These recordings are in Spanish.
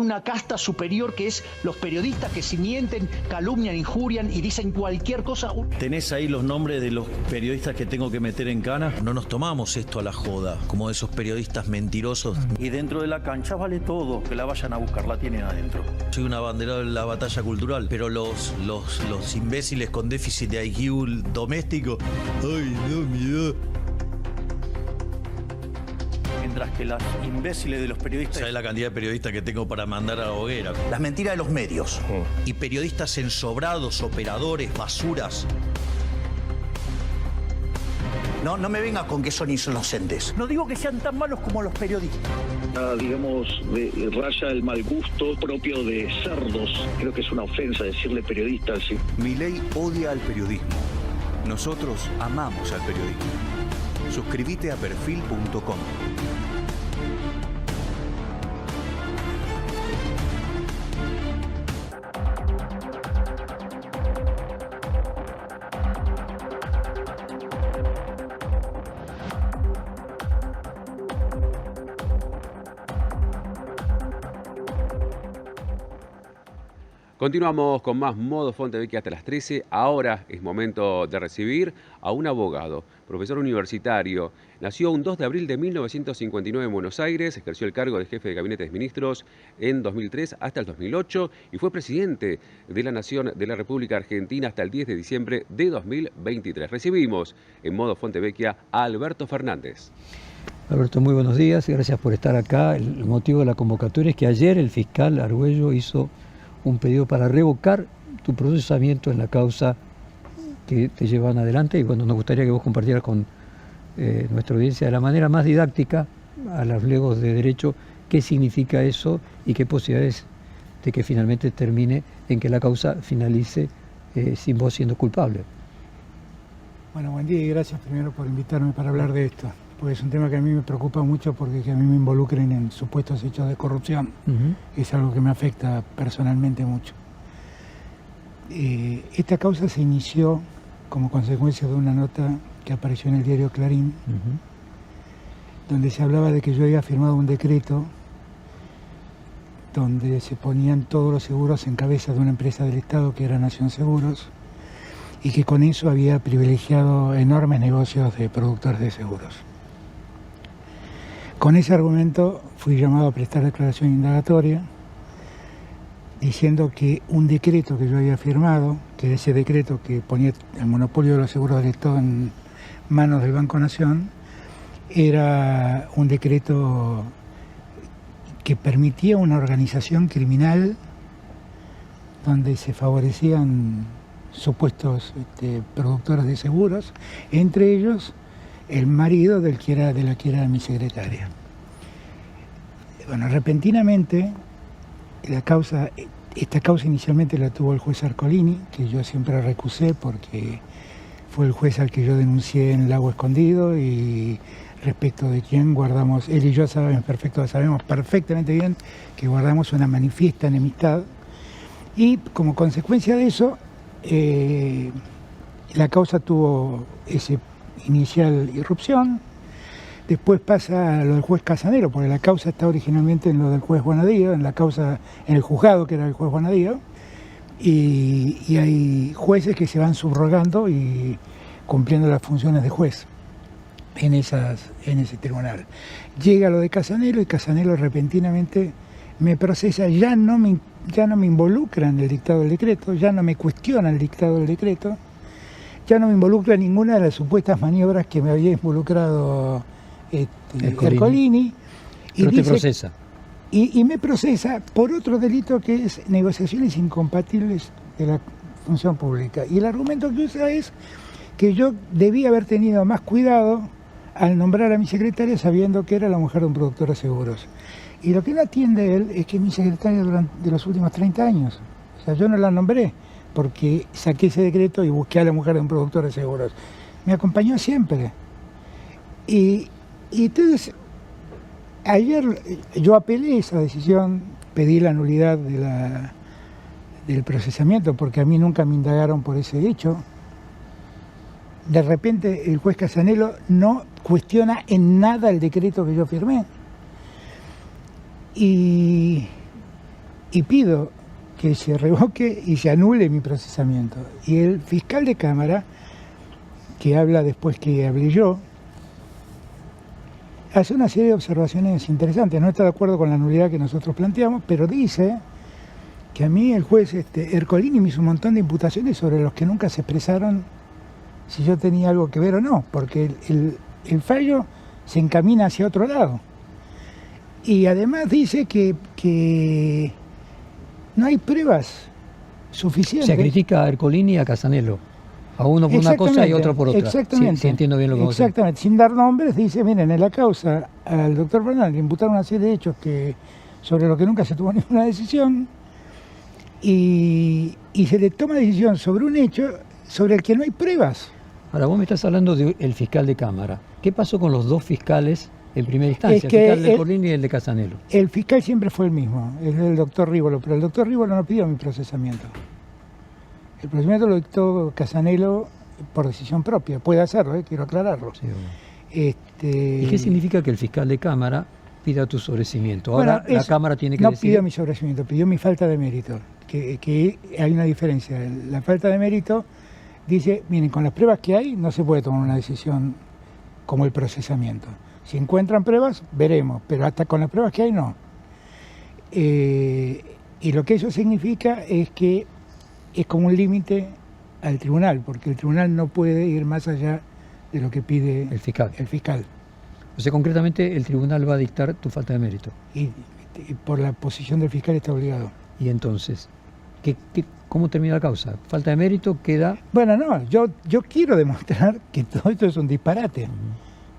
una casta superior que es los periodistas que si mienten, calumnian, injurian y dicen cualquier cosa. ¿Tenés ahí los nombres de los periodistas que tengo que meter en cana? No nos tomamos esto a la joda, como esos periodistas mentirosos. Y dentro de la cancha vale todo, que la vayan a buscar, la tienen adentro. Soy un abanderado de la batalla cultural, pero los imbéciles con déficit de IQ doméstico, ay, no, mira. Mientras que las imbéciles de los periodistas... ¿Sabes la cantidad de periodistas que tengo para mandar a la hoguera? Las mentiras de los medios. Y periodistas ensobrados, operadores, basuras. No me venga con que son inocentes. No digo que sean tan malos como los periodistas. Digamos, raya el mal gusto propio de cerdos. Creo que es una ofensa decirle periodista así. Milei odia al periodismo. Nosotros amamos al periodismo. Suscríbete a perfil.com. Continuamos con más Modo Fontevecchia hasta las 13. Ahora es momento de recibir a un abogado, profesor universitario. Nació un 2 de abril de 1959 en Buenos Aires, ejerció el cargo de jefe de gabinete de ministros en 2003 hasta el 2008 y fue presidente de la Nación de la República Argentina hasta el 10 de diciembre de 2023. Recibimos en Modo Fontevecchia a Alberto Fernández. Alberto, muy buenos días y gracias por estar acá. El motivo de la convocatoria es que ayer el fiscal Argüello hizo un pedido para revocar tu procesamiento en la causa que te llevan adelante y bueno, nos gustaría que vos compartieras con nuestra audiencia de la manera más didáctica a los legos de derecho qué significa eso y qué posibilidades de que finalmente termine en que la causa finalice sin vos siendo culpable. Bueno, buen día y gracias primero por invitarme para hablar de esto, porque es un tema que a mí me preocupa mucho porque que a mí me involucren en supuestos hechos de corrupción. Es algo que me afecta personalmente mucho. Esta causa se inició como consecuencia de una nota que apareció en el diario Clarín, donde se hablaba de que yo había firmado un decreto donde se ponían todos los seguros en cabeza de una empresa del Estado que era Nación Seguros y que con eso había privilegiado enormes negocios de productores de seguros. Con ese argumento fui llamado a prestar declaración indagatoria diciendo que un decreto que yo había firmado, que era ese decreto que ponía el monopolio de los seguros del Estado en manos del Banco Nación, era un decreto que permitía una organización criminal donde se favorecían supuestos productores de seguros, entre ellos el marido de la que era mi secretaria. Bueno, repentinamente esta causa inicialmente la tuvo el juez Arcolini, que yo siempre recusé porque fue el juez al que yo denuncié en Lago Escondido y respecto de quien guardamos, él y yo sabemos perfectamente bien que guardamos una manifiesta enemistad y como consecuencia de eso la causa tuvo ese inicial irrupción, después pasa a lo del juez Casanelo, porque la causa está originalmente en lo del juez Bonadío, en el juzgado que era el juez Bonadío, y hay jueces que se van subrogando y cumpliendo las funciones de juez en ese tribunal. Llega lo de Casanelo y Casanelo repentinamente me procesa, ya no me involucra en el dictado del decreto, ya no me cuestiona el dictado del decreto, ya no me involucra en ninguna de las supuestas maniobras que me había involucrado Ercolini. Pero te procesa. Y me procesa por otro delito que es negociaciones incompatibles de la función pública. Y el argumento que usa es que yo debía haber tenido más cuidado al nombrar a mi secretaria sabiendo que era la mujer de un productor de seguros. Y lo que no atiende él es que mi secretaria durante los últimos 30 años, o sea, yo no la nombré porque saqué ese decreto y busqué a la mujer de un productor de seguros. Me acompañó siempre. Y entonces, ayer yo apelé esa decisión, pedí la nulidad del procesamiento porque a mí nunca me indagaron por ese hecho. De repente el juez Casanelo no cuestiona en nada el decreto que yo firmé. Y y pido que se revoque y se anule mi procesamiento. Y el fiscal de Cámara, que habla después que hablé yo, hace una serie de observaciones interesantes. No está de acuerdo con la nulidad que nosotros planteamos, pero dice que a mí el juez Ercolini me hizo un montón de imputaciones sobre los que nunca se expresaron si yo tenía algo que ver o no, porque el fallo se encamina hacia otro lado. Y además dice que no hay pruebas suficientes. Se critica a Ercolini y a Casanello. A uno por una cosa y otro por otra. Exactamente. Sí, entiendo bien lo que vos decís. Exactamente. Sin dar nombres, dice, miren, en la causa al doctor Fernández le imputaron una serie de hechos sobre los que nunca se tomó ninguna decisión y se le toma decisión sobre un hecho sobre el que no hay pruebas. Ahora, vos me estás hablando del fiscal de Cámara. ¿Qué pasó con los dos fiscales en primera instancia, Es el que fiscal de Ercolini y el de Casanello? El fiscal siempre fue el mismo, el doctor Rívolo, pero el doctor Rívolo no pidió mi procesamiento. El procesamiento lo dictó Casanello por decisión propia. Puede hacerlo, quiero aclararlo. Sí, ¿Y qué significa que el fiscal de Cámara pida tu sobreseimiento? Ahora la Cámara tiene que decir... No pidió mi sobreseimiento, pidió mi falta de mérito. Que hay una diferencia. La falta de mérito dice, miren, con las pruebas que hay no se puede tomar una decisión como el procesamiento. Si encuentran pruebas, veremos, pero hasta con las pruebas que hay no. Y lo que eso significa es que es como un límite al tribunal, porque el tribunal no puede ir más allá de lo que pide el fiscal. O sea, concretamente el tribunal va a dictar tu falta de mérito. Y por la posición del fiscal está obligado. Y entonces, ¿cómo termina la causa? ¿Falta de mérito queda? Bueno, no, yo quiero demostrar que todo esto es un disparate.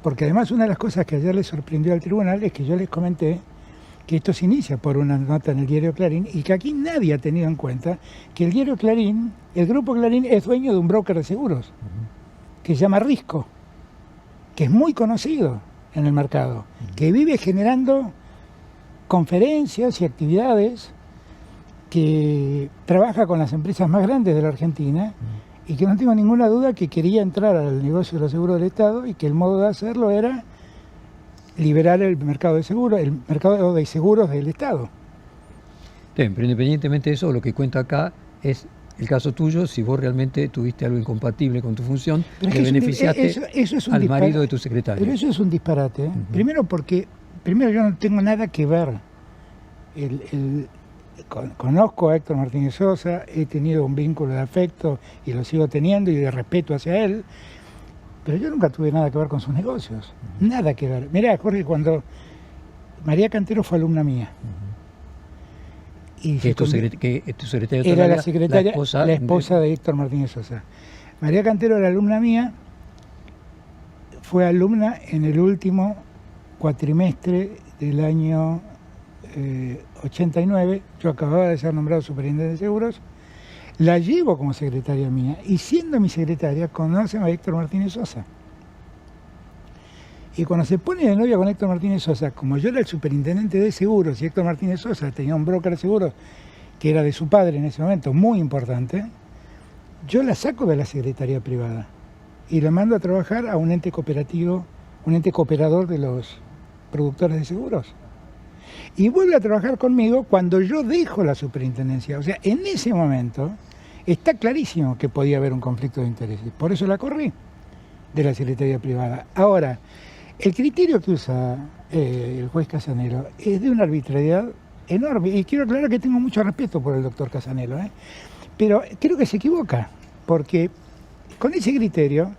Porque además una de las cosas que ayer le sorprendió al tribunal es que yo les comenté que esto se inicia por una nota en el diario Clarín y que aquí nadie ha tenido en cuenta que el diario Clarín, el grupo Clarín es dueño de un broker de seguros que se llama Risco, que es muy conocido en el mercado, que vive generando conferencias y actividades, que trabaja con las empresas más grandes de la Argentina y que no tengo ninguna duda que quería entrar al negocio de los seguros del Estado y que el modo de hacerlo era liberar el mercado de seguros, el mercado de seguros del Estado. Bien, pero independientemente de eso, lo que cuenta acá es el caso tuyo, si vos realmente tuviste algo incompatible con tu función, que beneficiaste al marido de tu secretario. Pero eso es un disparate, ¿eh? Primero porque yo no tengo nada que ver. Conozco a Héctor Martínez Sosa, he tenido un vínculo de afecto y lo sigo teniendo y de respeto hacia él, pero yo nunca tuve nada que ver con sus negocios, nada que ver. Mirá, Jorge, cuando María Cantero fue alumna mía, y que tu secretaria era la secretaria, la esposa de Héctor Martínez Sosa. María Cantero era alumna mía, fue alumna en el último cuatrimestre del año 89, yo acababa de ser nombrado superintendente de seguros, la llevo como secretaria mía y siendo mi secretaria conocen a Héctor Martínez Sosa. Y cuando se pone de novia con Héctor Martínez Sosa, como yo era el superintendente de seguros y Héctor Martínez Sosa tenía un broker de seguros que era de su padre en ese momento, muy importante, yo la saco de la secretaría privada y la mando a trabajar a un ente cooperativo, un ente cooperador de los productores de seguros. Y vuelve a trabajar conmigo cuando yo dejo la superintendencia. O sea, en ese momento está clarísimo que podía haber un conflicto de intereses. Por eso la corrí de la secretaría privada. Ahora, el criterio que usa el juez Casanello es de una arbitrariedad enorme. Y quiero aclarar que tengo mucho respeto por el doctor Casanello, pero creo que se equivoca, porque con ese criterio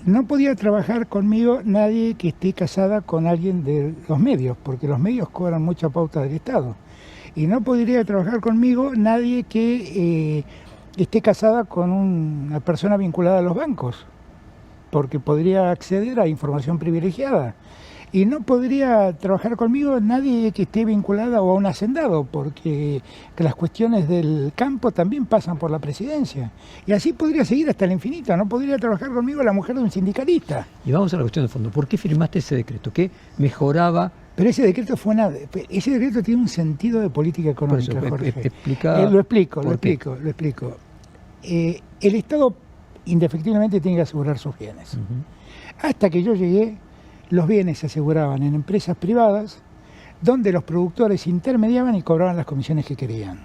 no podía trabajar conmigo nadie que esté casada con alguien de los medios, porque los medios cobran mucha pauta del Estado. Y no podría trabajar conmigo nadie que esté casada con una persona vinculada a los bancos, porque podría acceder a información privilegiada. Y no podría trabajar conmigo nadie que esté vinculada o a un hacendado, porque las cuestiones del campo también pasan por la presidencia. Y así podría seguir hasta el infinito. No podría trabajar conmigo la mujer de un sindicalista. Y vamos a la cuestión de fondo. ¿Por qué firmaste ese decreto? ¿Qué mejoraba? Pero ese decreto ese decreto tiene un sentido de política económica, Jorge. Lo explico. El Estado indefectiblemente tiene que asegurar sus bienes. Hasta que yo llegué, los bienes se aseguraban en empresas privadas donde los productores intermediaban y cobraban las comisiones que querían.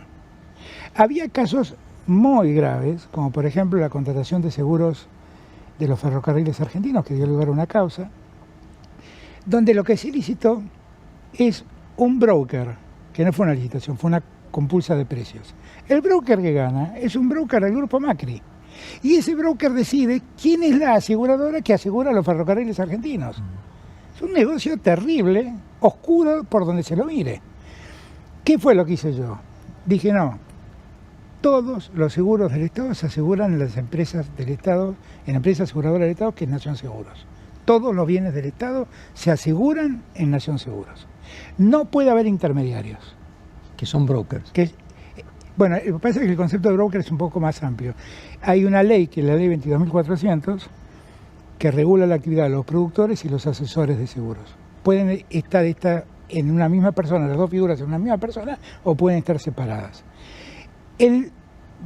Había casos muy graves, como por ejemplo la contratación de seguros de los ferrocarriles argentinos, que dio lugar a una causa, donde lo que se licitó es un broker, que no fue una licitación, fue una compulsa de precios. El broker que gana es un broker del Grupo Macri. Y ese broker decide quién es la aseguradora que asegura a los ferrocarriles argentinos. Es un negocio terrible, oscuro por donde se lo mire. ¿Qué fue lo que hice yo? Dije, no, todos los seguros del Estado se aseguran en las empresas del Estado, en la empresa aseguradora del Estado, que es Nación Seguros. Todos los bienes del Estado se aseguran en Nación Seguros. No puede haber intermediarios. Que son brokers. Bueno, lo que pasa es que el concepto de broker es un poco más amplio. Hay una ley, que es la ley 22.400, que regula la actividad de los productores y los asesores de seguros. Pueden estar en una misma persona, las dos figuras en una misma persona, o pueden estar separadas. El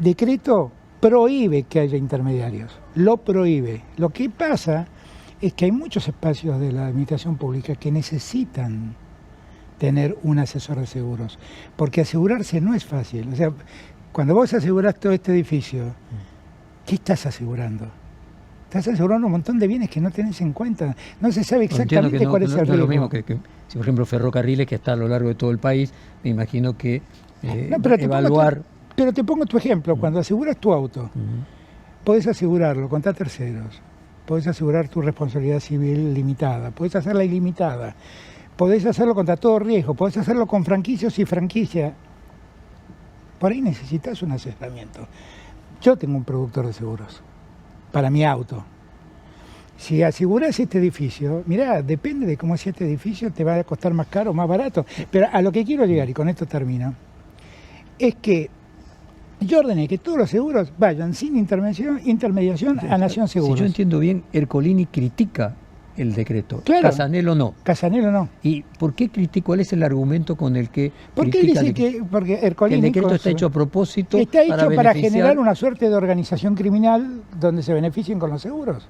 decreto prohíbe que haya intermediarios, lo prohíbe. Lo que pasa es que hay muchos espacios de la administración pública que necesitan tener un asesor de seguros, porque asegurarse no es fácil. O sea, cuando vos asegurás todo este edificio, ¿qué estás asegurando? Estás asegurando un montón de bienes que no tenés en cuenta. No se sabe exactamente cuál es el riesgo. No es lo mismo que, si por ejemplo ferrocarriles, que está a lo largo de todo el país, me imagino que evaluar... Pero te pongo tu ejemplo, cuando aseguras tu auto, podés asegurarlo contra terceros, podés asegurar tu responsabilidad civil limitada, podés hacerla ilimitada, podés hacerlo contra todo riesgo, podés hacerlo con franquicios y franquicia. Por ahí necesitas un asesoramiento. Yo tengo un productor de seguros para mi auto. Si aseguras este edificio, mirá, depende de cómo sea este edificio, te va a costar más caro o más barato. Pero a lo que quiero llegar, y con esto termino, es que yo ordené que todos los seguros vayan sin intermediación a Nación Seguros. Si yo entiendo bien, Ercolini critica el decreto. Claro. Casanelo no. Casanelo no. ¿Y por qué critica? ¿Cuál es el argumento con el que porque critica? Dice porque Ercolini, el decreto está hecho a propósito. Está hecho para generar una suerte de organización criminal donde se beneficien con los seguros.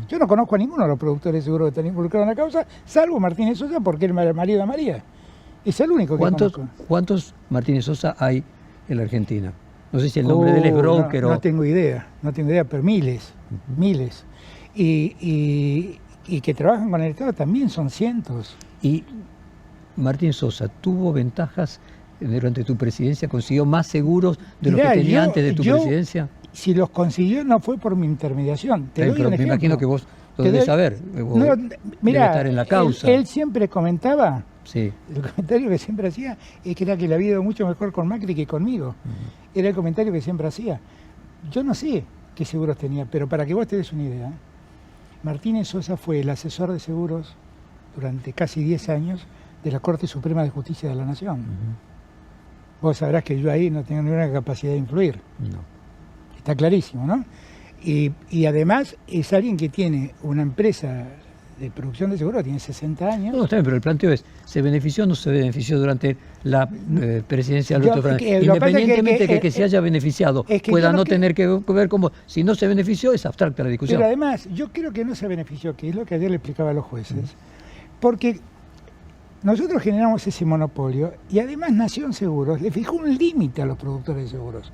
Yo no conozco a ninguno de los productores de seguros que están involucrados en la causa, salvo Martínez Sosa, porque es el marido de María. Es el único que conozco. ¿Cuántos Martínez Sosa hay en la Argentina? No sé si el nombre de él es broker o... No tengo idea, pero miles. Y que trabajan con el Estado también son cientos. Y Martín Sosa tuvo ventajas durante tu presidencia, consiguió más seguros de los que tenía antes de tu presidencia. Si los consiguió no fue por mi intermediación. Te doy un ejemplo. Me imagino que vos lo debes saber. Mira, estar en la causa. Él siempre comentaba, sí. El comentario que siempre hacía es que era que le había ido mucho mejor con Macri que conmigo. Era el comentario que siempre hacía. Yo no sé qué seguros tenía, pero para que vos te des una idea, Martínez Sosa fue el asesor de seguros durante casi 10 años de la Corte Suprema de Justicia de la Nación. Vos sabrás que yo ahí no tengo ninguna capacidad de influir. No. Está clarísimo, ¿no? Y además es alguien que tiene una empresa de producción de seguros, tiene 60 años. No, está bien, pero el planteo es, ¿se benefició o no se benefició durante la presidencia de Alberto Fernández? Independientemente de que se haya beneficiado, pueda no tener que ver cómo... Si no se benefició, es abstracta la discusión. Pero además, yo creo que no se benefició, que es lo que ayer le explicaba a los jueces, porque nosotros generamos ese monopolio y además Nación Seguros le fijó un límite a los productores de seguros.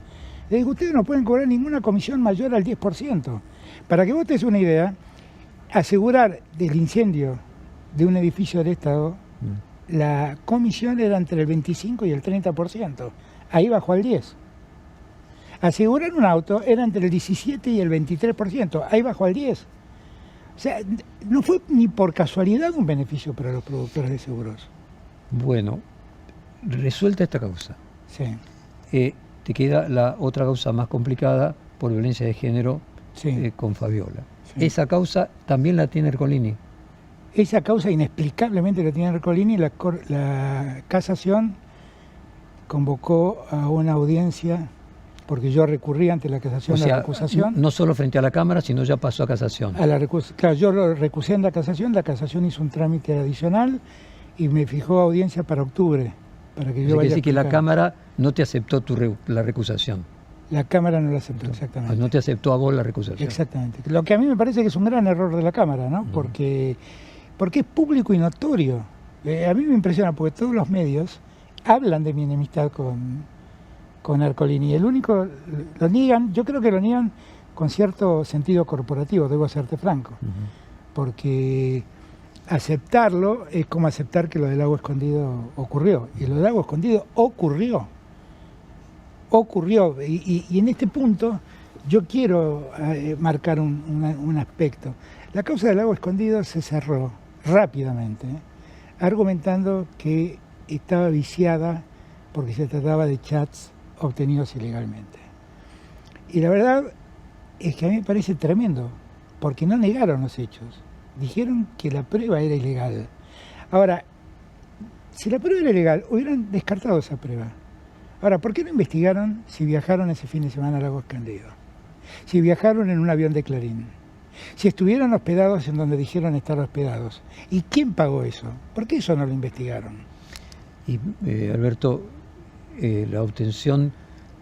Le digo, ustedes no pueden cobrar ninguna comisión mayor al 10%. Para que vos te des una idea, asegurar del incendio de un edificio del Estado, la comisión era entre el 25 y el 30%. Ahí bajó al 10%. Asegurar un auto era entre el 17 y el 23%. Ahí bajó al 10%. O sea, no fue ni por casualidad un beneficio para los productores de seguros. Bueno, resuelta esta causa. Sí. Te queda la otra causa más complicada por violencia de género, sí, con Fabiola. Sí. Esa causa también la tiene Ercolini. Esa causa inexplicablemente la tiene Ercolini. La casación convocó a una audiencia porque yo recurrí ante la casación a la recusación. No solo frente a la Cámara, sino ya pasó a casación. Claro, yo lo recusé en la casación hizo un trámite adicional y me fijó audiencia para octubre. Para que yo vaya a decir que la Cámara no te aceptó la recusación. La Cámara no la aceptó, exactamente. No te aceptó a vos la recusación. Exactamente. Lo que a mí me parece que es un gran error de la Cámara, ¿no? Porque es público y notorio A mí me impresiona porque todos los medios hablan de mi enemistad con Ercolini. El único, lo niegan, yo creo que lo niegan con cierto sentido corporativo, debo serte franco. Porque aceptarlo es como aceptar que lo del Lago Escondido ocurrió. Y lo del Lago Escondido ocurrió. Y en este punto yo quiero marcar un aspecto. La causa del Lago Escondido se cerró rápidamente, argumentando que estaba viciada porque se trataba de chats obtenidos ilegalmente. Y la verdad es que a mí me parece tremendo, porque no negaron los hechos. Dijeron que la prueba era ilegal. Ahora, si la prueba era ilegal, hubieran descartado esa prueba. Ahora, ¿por qué no investigaron si viajaron ese fin de semana al Lago Escondido? Si viajaron en un avión de Clarín. Si estuvieron hospedados en donde dijeron estar hospedados. ¿Y quién pagó eso? ¿Por qué eso no lo investigaron? Y, Alberto, la obtención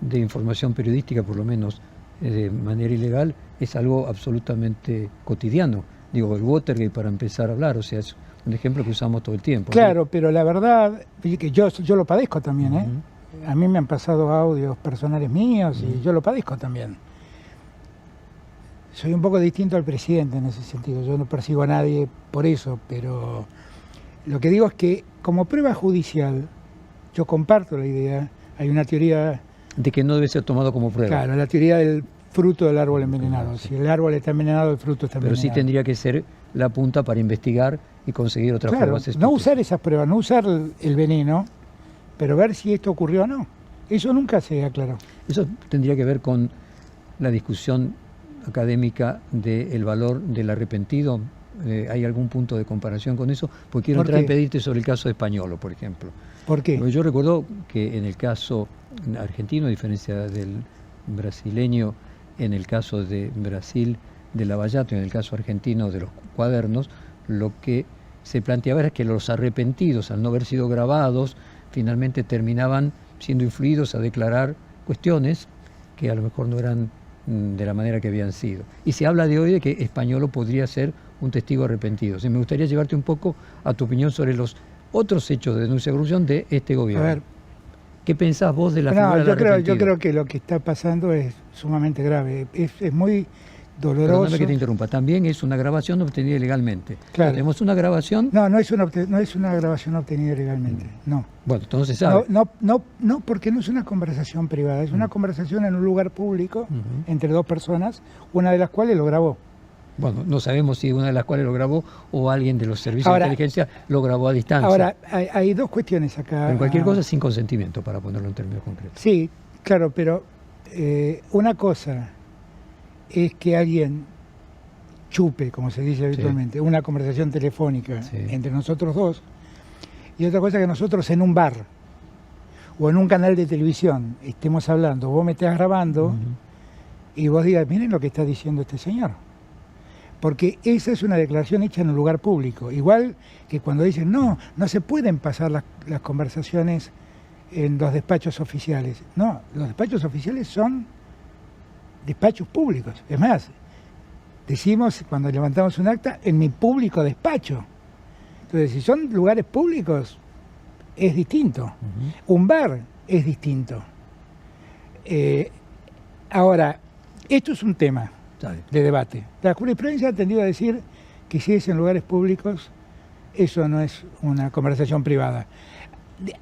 de información periodística, por lo menos de manera ilegal, es algo absolutamente cotidiano. Digo, el Watergate, para empezar a hablar, o sea, es un ejemplo que usamos todo el tiempo. Claro, ¿sí? Pero la verdad, que yo lo padezco también, ¿eh? A mí me han pasado audios personales míos y yo lo padezco también. Soy un poco distinto al presidente en ese sentido, yo no persigo a nadie por eso, pero lo que digo es que como prueba judicial, yo comparto la idea, hay una teoría... De que no debe ser tomado como prueba. Claro, la teoría del fruto del árbol envenenado. Si el árbol está envenenado, el fruto está envenenado. Pero sí tendría que ser la punta para investigar y conseguir otras pruebas. No usar esas pruebas, no usar el veneno, pero ver si esto ocurrió o no. Eso nunca se aclaró. Eso tendría que ver con la discusión académica del valor del arrepentido. ¿Hay algún punto de comparación con eso? Porque quiero entrar a pedirte sobre el caso de Españolo, por ejemplo. ¿Por qué? Porque yo recuerdo que en el caso argentino, a diferencia del brasileño, en el caso de Brasil de Lavallato y en el caso argentino de los cuadernos, lo que se planteaba era que los arrepentidos, al no haber sido grabados, finalmente terminaban siendo influidos a declarar cuestiones que a lo mejor no eran de la manera que habían sido. Y se habla de hoy de que Españolo podría ser un testigo arrepentido. Me gustaría llevarte un poco a tu opinión sobre los otros hechos de denuncia de corrupción de este gobierno. A ver, ¿qué pensás vos de la figura del arrepentido? Yo creo que lo que está pasando es sumamente grave. Es muy doloroso. Perdóname que te interrumpa. También es una grabación obtenida ilegalmente. Claro. Tenemos una grabación... No es una grabación obtenida ilegalmente. No. Bueno, entonces sabe. No, porque no es una conversación privada. Es una conversación en un lugar público entre dos personas, una de las cuales lo grabó. Bueno, no sabemos si una de las cuales lo grabó o alguien de los servicios de inteligencia lo grabó a distancia. Ahora, hay dos cuestiones acá. Pero en cualquier cosa sin consentimiento, para ponerlo en términos concretos. Sí, claro, pero una cosa es que alguien chupe, como se dice habitualmente, una conversación telefónica entre nosotros dos, y otra cosa que nosotros en un bar o en un canal de televisión estemos hablando, vos me estás grabando y vos digas, miren lo que está diciendo este señor. Porque esa es una declaración hecha en un lugar público. Igual que cuando dicen, no se pueden pasar las conversaciones en los despachos oficiales. No, los despachos oficiales son despachos públicos. Es más, decimos cuando levantamos un acta, en mi público despacho. Entonces, si son lugares públicos, es distinto. Un bar es distinto. Ahora, esto es un tema de debate. La jurisprudencia ha tendido a decir que si es en lugares públicos, eso no es una conversación privada.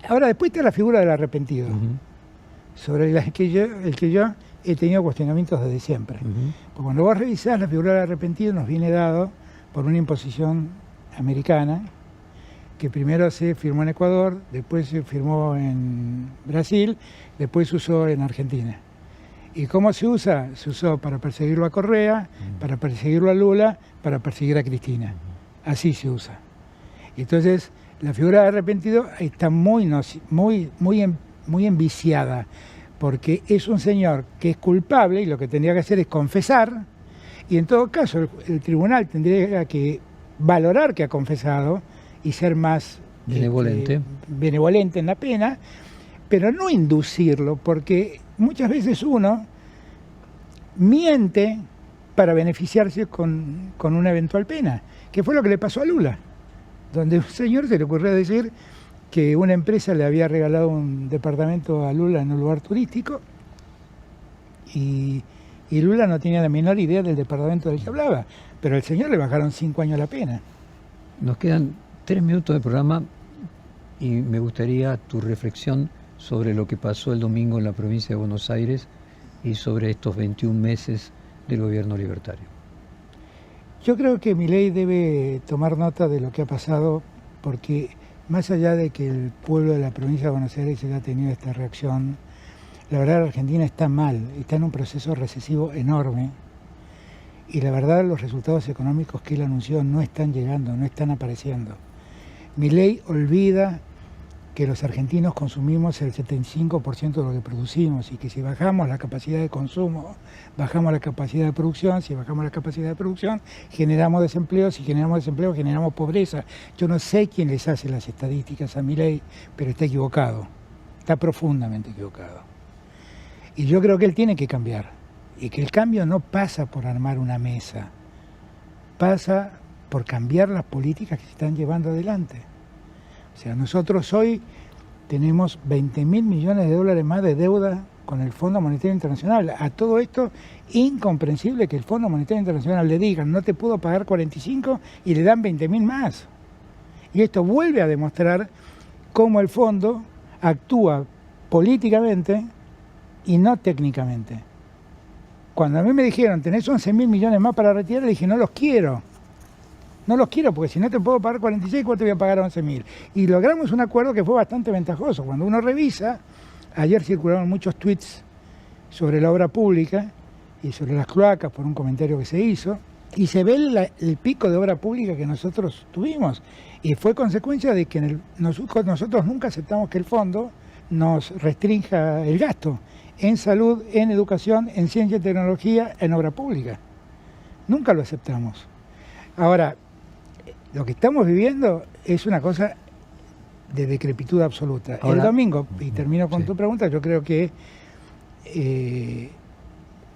Ahora, después está la figura del arrepentido, sobre el que yo he tenido cuestionamientos desde siempre. Porque cuando vos revisás la figura del arrepentido, nos viene dado por una imposición americana, que primero se firmó en Ecuador, después se firmó en Brasil, después se usó en Argentina. ¿Y cómo se usa? Se usó para perseguirlo a Correa, para perseguirlo a Lula, para perseguir a Cristina. Así se usa. Entonces, la figura de arrepentido está muy enviciada, porque es un señor que es culpable y lo que tendría que hacer es confesar, y en todo caso el tribunal tendría que valorar que ha confesado y ser más benevolente en la pena, pero no inducirlo, porque muchas veces uno miente para beneficiarse con una eventual pena, que fue lo que le pasó a Lula. donde un señor se le ocurrió decir que una empresa le había regalado un departamento a Lula en un lugar turístico y Lula no tenía la menor idea del departamento del que hablaba, pero al señor le bajaron 5 años la pena. Nos quedan 3 minutos de programa y me gustaría tu reflexión sobre lo que pasó el domingo en la provincia de Buenos Aires y sobre estos 21 meses del gobierno libertario. Yo creo que Milei debe tomar nota de lo que ha pasado, porque más allá de que el pueblo de la provincia de Buenos Aires haya tenido esta reacción, la verdad la Argentina está mal, está en un proceso recesivo enorme y la verdad los resultados económicos que él anunció no están llegando, no están apareciendo. Milei olvida que los argentinos consumimos el 75% de lo que producimos y que si bajamos la capacidad de consumo, bajamos la capacidad de producción, si bajamos la capacidad de producción, generamos desempleo, si generamos desempleo, generamos pobreza. Yo no sé quién les hace las estadísticas a Milei, pero está equivocado, está profundamente equivocado. Y yo creo que él tiene que cambiar, y que el cambio no pasa por armar una mesa, pasa por cambiar las políticas que se están llevando adelante. O sea, nosotros hoy tenemos 20.000 millones de dólares más de deuda con el Fondo Monetario Internacional. A todo esto, incomprensible que el Fondo Monetario Internacional le diga no te puedo pagar 45 y le dan 20.000 más. Y esto vuelve a demostrar cómo el fondo actúa políticamente y no técnicamente. Cuando a mí me dijeron tenés 11.000 millones más para retirar, le dije no los quiero. No los quiero porque si no te puedo pagar 46, ¿cuánto te voy a pagar 11.000? Y logramos un acuerdo que fue bastante ventajoso. Cuando uno revisa, ayer circularon muchos tweets sobre la obra pública y sobre las cloacas por un comentario que se hizo, y se ve el pico de obra pública que nosotros tuvimos. Y fue consecuencia de que nosotros nunca aceptamos que el fondo nos restrinja el gasto en salud, en educación, en ciencia y tecnología, en obra pública. Nunca lo aceptamos. Ahora, lo que estamos viviendo es una cosa de decrepitud absoluta. Ahora, el domingo, y termino con tu pregunta, yo creo que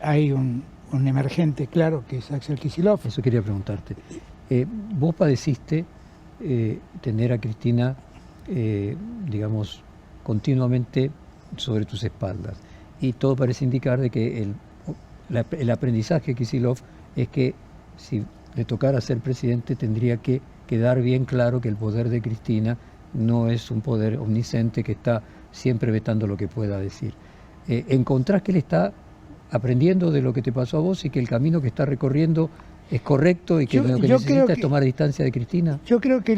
hay un emergente claro que es Axel Kicillof. Eso quería preguntarte. Vos padeciste tener a Cristina, digamos, continuamente sobre tus espaldas. Y todo parece indicar de que el aprendizaje de Kicillof es que si le tocara ser presidente tendría que quedar bien claro que el poder de Cristina no es un poder omnisciente que está siempre vetando lo que pueda decir. ¿Encontrás que él está aprendiendo de lo que te pasó a vos y que el camino que está recorriendo es correcto y que lo que necesita es tomar distancia de Cristina? Yo creo que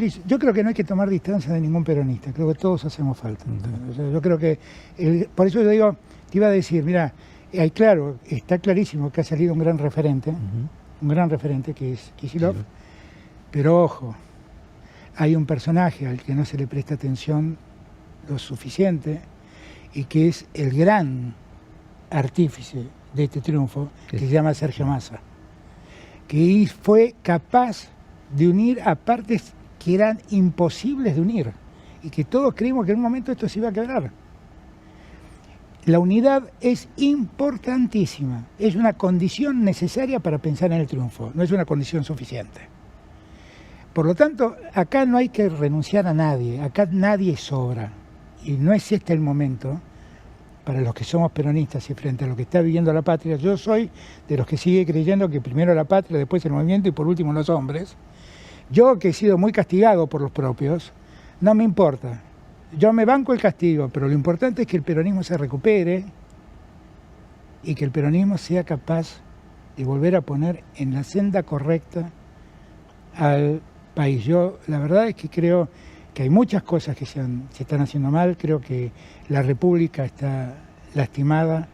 no hay que tomar distancia de ningún peronista, creo que todos hacemos falta. O sea, yo creo que, por eso yo digo, te iba a decir, mira, claro, está clarísimo que ha salido un gran referente, que es Kicillof, pero ojo, hay un personaje al que no se le presta atención lo suficiente y que es el gran artífice de este triunfo, que se llama Sergio Massa, que fue capaz de unir a partes que eran imposibles de unir y que todos creímos que en un momento esto se iba a quebrar. La unidad es importantísima, es una condición necesaria para pensar en el triunfo, no es una condición suficiente. Por lo tanto, acá no hay que renunciar a nadie, acá nadie sobra, y no es este el momento para los que somos peronistas y frente a lo que está viviendo la patria. Yo soy de los que sigue creyendo que primero la patria, después el movimiento y por último los hombres. Yo que he sido muy castigado por los propios, no me importa. Yo me banco el castigo, pero lo importante es que el peronismo se recupere y que el peronismo sea capaz de volver a poner en la senda correcta al país. Yo la verdad es que creo que hay muchas cosas que se están haciendo mal. Creo que la República está lastimada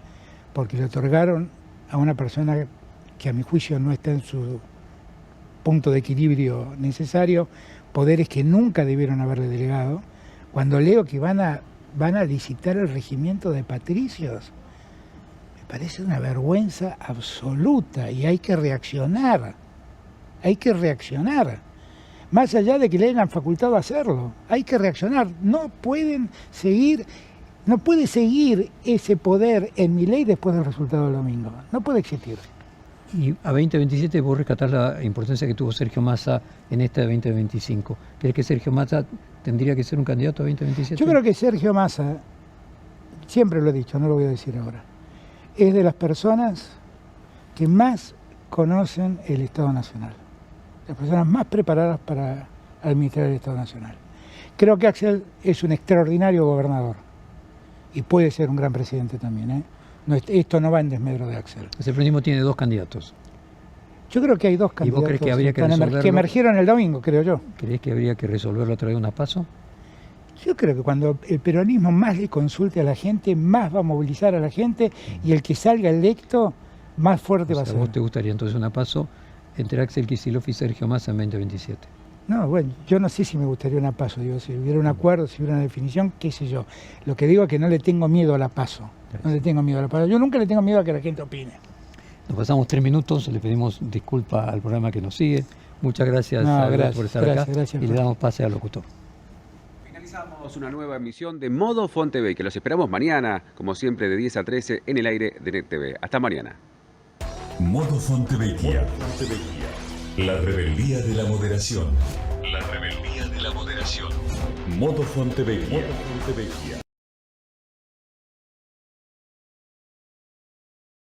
porque le otorgaron a una persona que a mi juicio no está en su punto de equilibrio necesario, poderes que nunca debieron haberle delegado. Cuando leo que van a licitar el regimiento de patricios, me parece una vergüenza absoluta y hay que reaccionar. Hay que reaccionar. Más allá de que le hayan facultado a hacerlo, hay que reaccionar. No puede seguir ese poder en Milei después del resultado del domingo. No puede existir. Y a 2027 vos rescatás la importancia que tuvo Sergio Massa en este 2025. ¿Crees que Sergio Massa tendría que ser un candidato a 2027? Yo creo que Sergio Massa, siempre lo he dicho, no lo voy a decir ahora, es de las personas que más conocen el Estado Nacional. Las personas más preparadas para administrar el Estado Nacional. Creo que Axel es un extraordinario gobernador y puede ser un gran presidente también, ¿eh? No, esto no va en desmedro de Axel. El peronismo tiene dos candidatos. Yo creo que hay dos ¿Y candidatos vos crees que habría que resolverlo? que emergieron el domingo, creo yo. ¿Crees que habría que resolverlo a través de una PASO? Yo creo que cuando el peronismo más le consulte a la gente, más va a movilizar a la gente y el que salga electo, más fuerte va a ser. ¿A vos te gustaría entonces una PASO entre Axel Kicillof y Sergio Massa en 2027? No, bueno, yo no sé si me gustaría una PASO, digo, si hubiera un acuerdo, si hubiera una definición, qué sé yo. Lo que digo es que no le tengo miedo a la PASO. No le tengo miedo a la PASO. Yo nunca le tengo miedo a que la gente opine. Nos pasamos 3 minutos, le pedimos disculpas al programa que nos sigue. Muchas gracias, No, gracias por estar acá gracias, y le damos pase al locutor. Finalizamos una nueva emisión de Modo Font TV, que los esperamos mañana, como siempre, de 10 a 13 en el aire de Net TV. Hasta mañana. Modo Fontevecchia. La rebeldía de la moderación. La rebeldía de la moderación. Modo Fontevecchia.